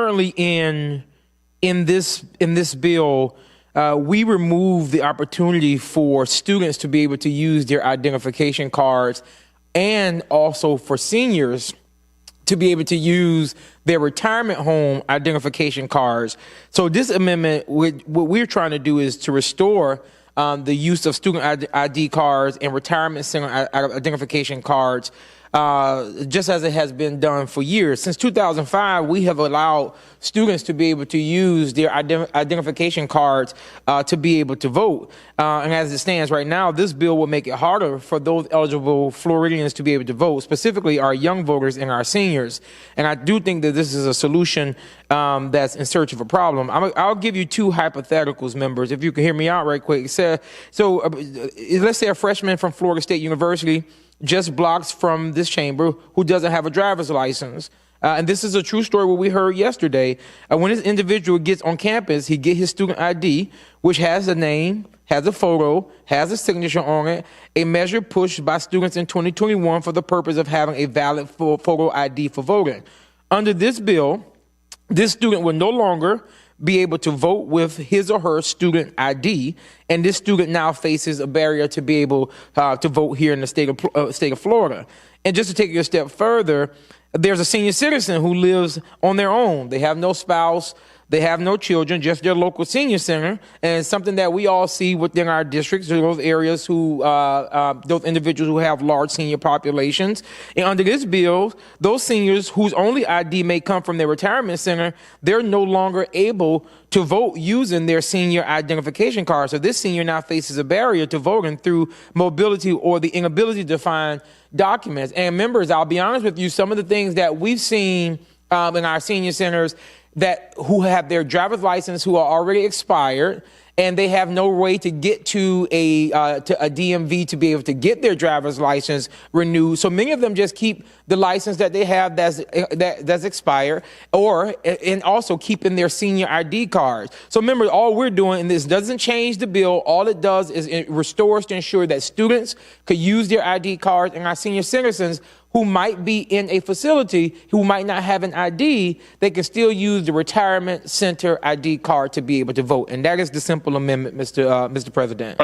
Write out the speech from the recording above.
currently in this bill, we remove the opportunity for students to be able to use their identification cards, and also for seniors to be able to use their retirement home identification cards. So this amendment, what we're trying to do is to restore the use of student ID cards and retirement center identification cards, just as it has been done for years. Since 2005, we have allowed students to be able to use their identification cards to be able to vote. And as it stands right now, this bill will make it harder for those eligible Floridians to be able to vote, specifically our young voters and our seniors. And I do think that this is a solution that's in search of a problem. I'll give you two hypotheticals, members, if you can hear me out right quick. So let's say a freshman from Florida State University just blocks from this chamber who doesn't have a driver's license. And this is a true story what we heard yesterday. When this individual gets on campus, he get his student ID, which has a name, has a photo, has a signature on it, a measure pushed by students in 2021 for the purpose of having a valid photo ID for voting. Under this bill, this student will no longer be able to vote with his or her student ID, and this student now faces a barrier to be able to vote here in the state of Florida. And just to take it a step further, there's a senior citizen who lives on their own. They have no spouse, they have no children, just their local senior center, and it's something that we all see within our districts, those areas who, those individuals who have large senior populations. And under this bill, those seniors whose only ID may come from their retirement center, they're no longer able to vote using their senior identification card. So this senior now faces a barrier to voting through mobility or the inability to find documents. And members, I'll be honest with you, some of the things that we've seen in our senior centers who have their driver's license who are already expired, and they have no way to get to a DMV to be able to get their driver's license renewed. So many of them just keep the license that they have that's expired, and also keeping their senior ID cards. So remember, all we're doing, and this doesn't change the bill, all it does is it restores to ensure that students could use their ID cards, and our senior citizens who might be in a facility who might not have an ID, they can still use the retirement center ID card to be able to vote. And that is the simple amendment, Mr. President.